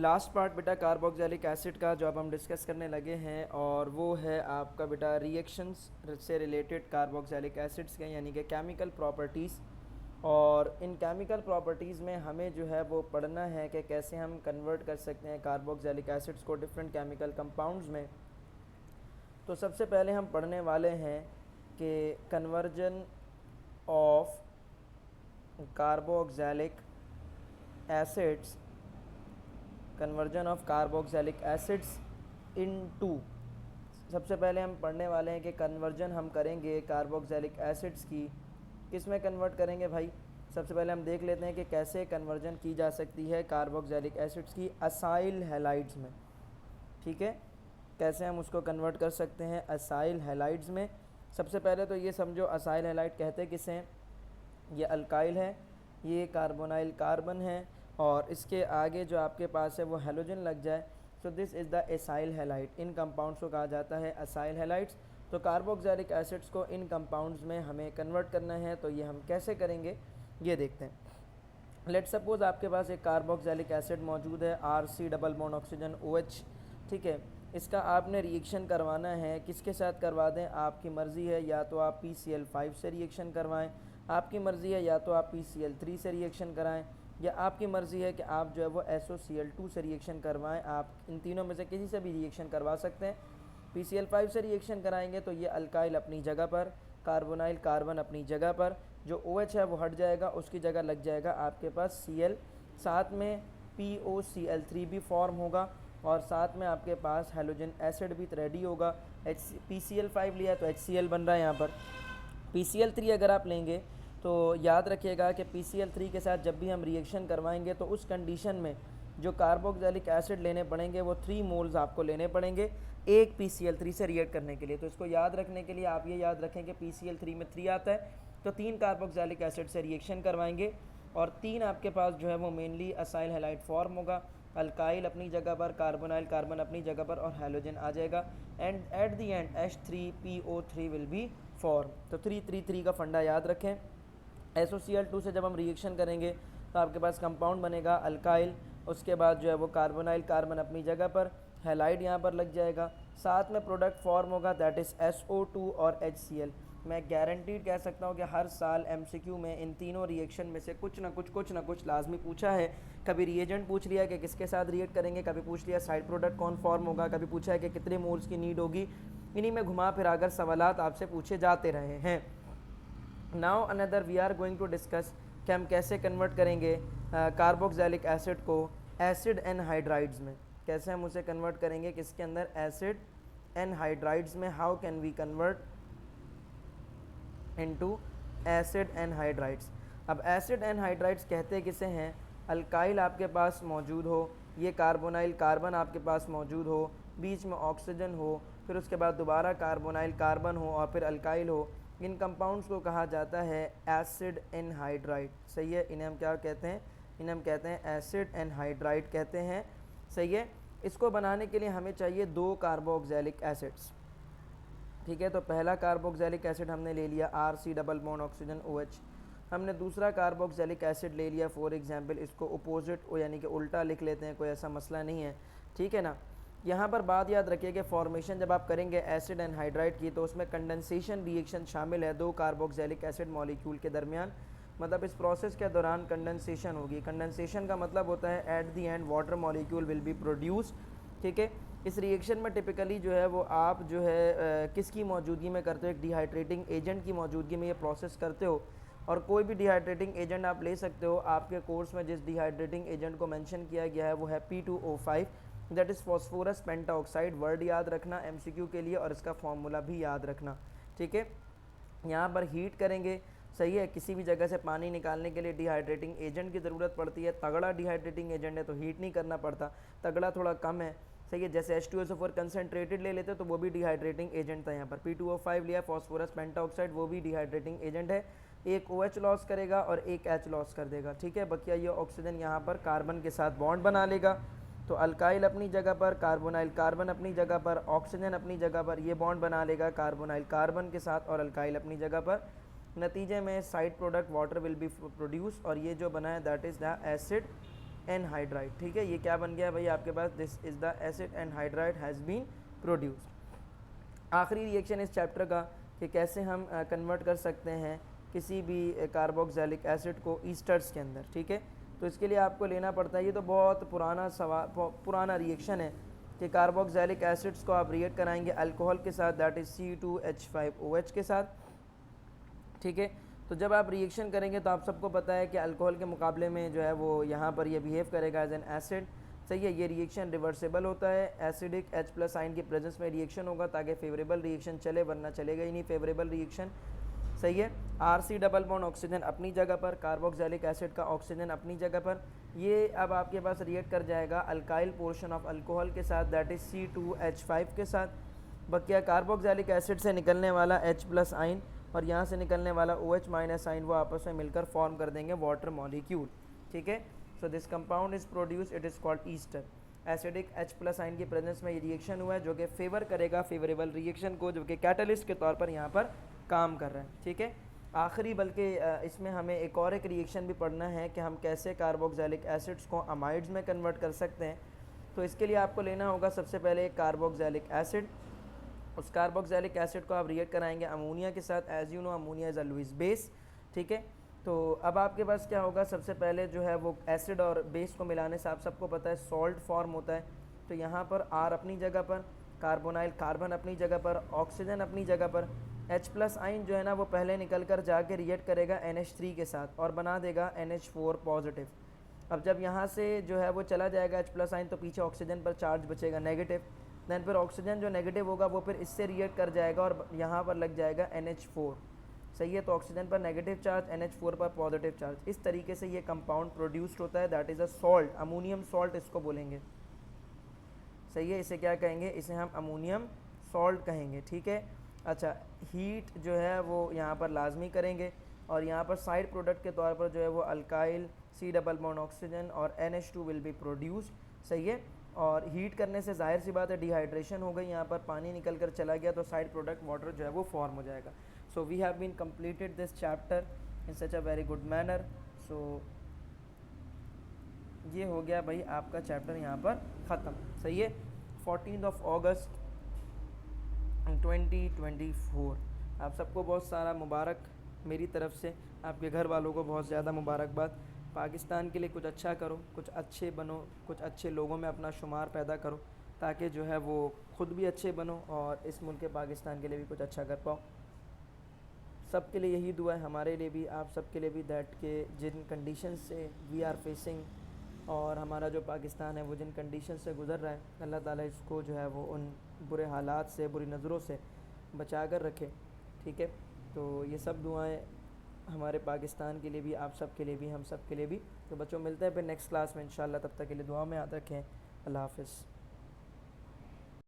Last part बेटा carboxylic acid का जो अब हम डिस्कस करने लगे हैं, और वो है आपका बेटा रिएक्शंस से रिलेटेड कार्बोक्सिलिक एसिड्स के, यानी कि केमिकल प्रॉपर्टीज़। और इन केमिकल प्रॉपर्टीज़ में हमें जो है वो पढ़ना है कि कैसे हम कन्वर्ट कर सकते हैं कार्बोक्सिलिक एसिड्स को डिफरेंट केमिकल कंपाउंड्स में। तो सबसे पहले हम पढ़ने वाले हैं कि conversion of carboxylic acids, conversion of carboxylic acids into. सबसे पहले हम पढ़ने वाले हैं कि कन्वर्जन हम करेंगे कार्बोक्सिलिक एसिड्स की, किस में कन्वर्ट करेंगे भाई। सबसे पहले हम देख लेते हैं कि कैसे कन्वर्जन की जा सकती है कार्बोक्सिलिक एसिड्स की असाइल हैलाइड्स में। ठीक है, कैसे हम उसको कन्वर्ट कर सकते हैं असाइल हैलाइड्स में। सबसे पहले तो ये समझो असाइल हैलाइड कहते किसे हैं। ये अल्काइल है, ये कार्बोनाइल कार्बन है, और इसके आगे जो आपके पास है वो हेलोजन लग जाए, so this is the acyl halide. In compounds को कहा जाता है असाइल हैलाइड्स। तो कार्बोक्सिलिक एसिड्स को इन कंपाउंड्स में हमें कन्वर्ट करना है, तो ये हम कैसे करेंगे ये देखते हैं। लेट सपोज आपके पास एक कार्बोक्सिलिक एसिड मौजूद है, RC double bond oxygen OH। ठीक है, इसका आपने रिएक्शन करवाना है, किसके साथ करवा दें आपकी मर्ज़ी है, या तो आप PCl5 से रिएक्शन करवाएं, आपकी मर्ज़ी है या तो आप PCl3 से रिएक्शन कराएं, या आपकी मर्ज़ी है कि आप जो है वो SOCl2 से रिएक्शन करवाएं। आप इन तीनों में से किसी से भी रिएक्शन करवा सकते हैं। PCl5 से रिएक्शन कराएंगे तो ये अल्काइल अपनी जगह पर, कार्बोनाइल कार्बन अपनी जगह पर, जो OH है वो हट जाएगा, उसकी जगह लग जाएगा आपके पास Cl, साथ में POCl3 भी फॉर्म होगा, और साथ में आपके पास हेलोजन एसिड भी रेडी होगा। PCl5 लिया तो HCl बन रहा है यहाँ पर। PCl3 अगर आप लेंगे तो याद रखिएगा कि PCl3 के साथ जब भी हम रिएक्शन करवाएंगे तो उस कंडीशन में जो कार्बोक्सिलिक एसिड लेने पड़ेंगे वो 3 मोल्स आपको लेने पड़ेंगे एक PCl3 से रिएक्ट करने के लिए। तो इसको याद रखने के लिए आप ये याद रखें कि PCl3 में 3 आता है, तो 3 कार्बोक्सिलिक एसिड से रिएक्शन करवाएंगे, और 3 आपके पास जो है वो मेनली असाइल हैलाइड फॉर्म होगा। अल्काइल अपनी जगह पर, कार्बोनाइल कार्बन अपनी जगह पर, और हेलोजन आ जाएगा, and at the end H3PO3 will be form. तो 3-3-3 का फंडा याद रखें। SOCl2 से जब हम रिएक्शन करेंगे तो आपके पास कंपाउंड बनेगा अल्काइल, उसके बाद जो है वो कार्बोनाइल कार्बन अपनी जगह पर, हैलाइड यहाँ पर लग जाएगा, साथ में प्रोडक्ट फॉर्म होगा दैट इज़ SO2 और HCl। मैं गारंटीड कह सकता हूँ कि हर साल MCQ में इन तीनों रिएक्शन में से कुछ ना कुछ लाजमी पूछा है। कभी रिएजेंट पूछ लिया कि किसके साथ रिएक्ट करेंगे, कभी पूछ लिया साइड प्रोडक्ट कौन फॉर्म होगा, कभी पूछा है कि कितने मोल्स की नीड होगी। इन्हीं में घुमा फिरा कर सवालात आपसे पूछे जाते रहे हैं। Now another we are going to discuss कि हम कैसे कन्वर्ट करेंगे कार्बोक्सिलिक एसिड को एसिड एनहाइड्राइड्स में। कैसे हम उसे कन्वर्ट करेंगे किसके अंदर, एसिड एनहाइड्राइड्स में। How can we convert into acid anhydrides. अब एसिड एनहाइड्राइड्स कहते किसे हैं, अल्काइल आपके पास मौजूद हो, ये कार्बोनाइल कार्बन आपके पास मौजूद हो, बीच में ऑक्सीजन हो, फिर उसके बाद दोबारा कार्बोनाइल कार्बन हो, और फिर अल्काइल हो। इन कंपाउंड्स को कहा जाता है एसिड एनहाइड्राइड। सही है, इन्हें हम क्या कहते हैं, इन्हें हम कहते हैं एसिड एनहाइड्राइड कहते हैं। सही है, इसको बनाने के लिए हमें चाहिए 2 कार्बोक्सिलिक एसिड्स। ठीक है, तो पहला कार्बोक्सिलिक एसिड हमने ले लिया RC double bond oxygen OH। हमने दूसरा कार्बोक्सिलिक एसिड ले लिया, फॉर एग्जांपल इसको अपोजिट यानी कि उल्टा लिख लेते हैं, कोई ऐसा मसला नहीं है। ठीक है ना। यहाँ पर बात याद रखिए कि फॉर्मेशन जब आप करेंगे एसिड एनहाइड्राइड की तो उसमें कंडेंसेशन रिएक्शन शामिल है 2 कार्बोक्सिलिक एसिड मॉलिक्यूल के दरमियान। मतलब इस प्रोसेस के दौरान कंडेंसेशन होगी। कंडेंसेशन का मतलब होता है at the end water molecule will be produce. ठीक है, इस रिएक्शन में टिपिकली जो है वो आप जो है किसकी मौजूदगी में करते हो, एक डिहाइड्रेटिंग एजेंट की मौजूदगी में ये प्रोसेस करते हो। और कोई भी डिहाइड्रेटिंग एजेंट आप ले सकते हो। आपके कोर्स में जिस डिहाइड्रेटिंग एजेंट को मेंशन किया गया है वो है P2O5, that is phosphorus pentoxide. Word याद रखना MCQ के लिए, और इसका फॉर्मूला भी याद रखना। ठीक है, यहाँ पर हीट करेंगे। सही है, किसी भी जगह से पानी निकालने के लिए डिहाइड्रेटिंग एजेंट की ज़रूरत पड़ती है। तगड़ा डिहाइड्रेटिंग एजेंट है तो हीट नहीं करना पड़ता, तगड़ा थोड़ा कम है। सही है, जैसे H2SO4 कंसनट्रेटेड ले लेते तो वो भी डिहाइड्रेटिंग एजेंट था। यहाँ पर P2O5 लिया, फॉस्फोरस पेंटाऑक्साइड, वो भी डिहाइड्रेटिंग एजेंट है। एक OH लॉस करेगा और एक H लॉस कर देगा। ठीक है, बकिया ये ऑक्सीजन यहाँ पर कार्बन के साथ बॉन्ड बना लेगा। तो अल्काइल अपनी जगह पर, कार्बोनाइल कार्बन अपनी जगह पर, ऑक्सीजन अपनी जगह पर, ये बॉन्ड बना लेगा कार्बोनाइल कार्बन के साथ, और अल्काइल अपनी जगह पर। नतीजे में side product water will be produce, और ये जो बना है that is the acid anhydride. ठीक है, ये क्या बन गया भाई आपके पास, this is the acid anhydride has been produced. आखिरी रिएक्शन इस चैप्टर का कि कैसे हम कन्वर्ट कर सकते हैं किसी भी कार्बोक्सिलिक एसिड को ईस्टर्स के अंदर। ठीक है, तो इसके लिए आपको लेना पड़ता है, ये तो बहुत पुराना पुराना रिएक्शन है कि कार्बोक्सिलिक एसिड्स को आप रिएक्ट कराएंगे अल्कोहल के साथ, दैट इज़ C2H5OH के साथ। ठीक है, तो जब आप रिएक्शन करेंगे तो आप सबको पता है कि अल्कोहल के मुकाबले में जो है वो यहाँ पर ये बिहेव करेगा एज एन एसिड। सही है, ये रिएक्शन रिवर्सेबल होता है, एसिडिक H+ आयन की प्रेजेंस में रिएक्शन होगा ताकि फेवरेबल रिएक्शन चले, वरना चलेगा ही नहीं फेवरेबल रिएक्शन। सही है, RC डबल बॉन्ड ऑक्सीजन अपनी जगह पर, कार्बोक्सिलिक एसिड का ऑक्सीजन अपनी जगह पर, ये अब आपके पास रिएक्ट कर जाएगा अल्काइल पोर्शन ऑफ अल्कोहल के साथ, दैट इज़ C2H5 के साथ। बकिया कार्बोक्सिलिक एसिड से निकलने वाला H+ आयन और यहाँ से निकलने वाला OH- आयन वो आपस में मिलकर फॉर्म कर देंगे वाटर मॉलिक्यूल। ठीक है, so this compound is produce, it is called Easter. Acidic H+ ion की प्रेजेंस में ये रिएक्शन हुआ है जो कि फेवर करेगा फेवरेबल रिएक्शन को, जो कि कैटलिस्ट के तौर पर यहाँ पर काम कर रहा है। ठीक है, आखिरी बल्कि इसमें हमें एक और एक रिएक्शन भी पढ़ना है कि हम कैसे कार्बोक्सिलिक एसिड्स को अमाइड्स में कन्वर्ट कर सकते हैं। तो इसके लिए आपको लेना होगा सबसे पहले कार्बोक्सिलिक एसिड। उस कार्बोक्सिलिक एसिड को आप रिएक्ट कराएंगे अमोनिया के साथ, as you know ammonia is a Lewis base. ठीक है, तो अब आपके पास क्या होगा, सबसे पहले जो है वो एसिड और बेस को मिलाने से आप सबको पता है सॉल्ट फॉर्म होता है। तो यहाँ पर R अपनी जगह पर, कार्बोनाइल कार्बन अपनी जगह पर, ऑक्सीजन अपनी जगह पर, H+ आयन जो है ना वो पहले निकल कर जाके रिएक्ट करेगा NH3 के साथ और बना देगा NH4 पॉजिटिव। अब जब यहाँ से जो है वो चला जाएगा H+ आयन तो पीछे ऑक्सीजन पर चार्ज बचेगा नेगेटिव, दैन फिर ऑक्सीजन जो नेगेटिव होगा वो फिर इससे रिएक्ट कर जाएगा और यहाँ पर लग जाएगा NH4। सही है, तो ऑक्सीजन पर नेगेटिव चार्ज, NH4 पर पॉजिटिव चार्ज, इस तरीके से ये कंपाउंड प्रोड्यूस्ड होता है, that is a salt, ammonium salt इसको बोलेंगे। सही है, इसे क्या कहेंगे, इसे हम अमोनियम सॉल्ट कहेंगे। ठीक है, अच्छा, हीट जो है वो यहाँ पर लाजमी करेंगे और यहाँ पर साइड प्रोडक्ट के तौर पर जो है वो alkyl C double bond oxygen और NH2 विल बी प्रोड्यूस्ड। सही है, और हीट करने से जाहिर सी बात है डिहाइड्रेशन हो गई, यहाँ पर पानी निकल कर चला गया तो साइड प्रोडक्ट वाटर जो है वो फॉर्म हो जाएगा। So we have been completed this chapter in such a very good manner. So ये हो गया भाई आपका चैप्टर यहाँ पर ख़त्म। सही है, 14 अगस्त 2024। आप सबको बहुत सारा मुबारक मेरी तरफ से, आपके घर वालों को बहुत ज़्यादा मुबारकबाद। पाकिस्तान के लिए कुछ अच्छा करो, कुछ अच्छे बनो, कुछ अच्छे लोगों में अपना शुमार पैदा करो ताकि जो है वो ख़ुद भी अच्छे बनो और इस मुल्क पाकिस्तान के लिए भी कुछ अच्छा कर पाओ। सब के लिए यही दुआ है, हमारे लिए भी, आप सब के लिए भी, दैट के जिन कंडीशन से वी आर फेसिंग और हमारा जो पाकिस्तान है वो जिन कंडीशन से गुज़र रहा है, अल्लाह ताला इसको जो है वो उन बुरे हालात से, बुरी नज़रों से बचा कर रखे। ठीक है, तो ये सब दुआएं हमारे पाकिस्तान के लिए भी, आप सब के लिए भी, हम सब के लिए भी। तो बच्चों मिलते हैं फिर नेक्स्ट क्लास में इंशाल्लाह, तब तक के लिए दुआ में याद रखें। अल्लाह हाफ़िज़।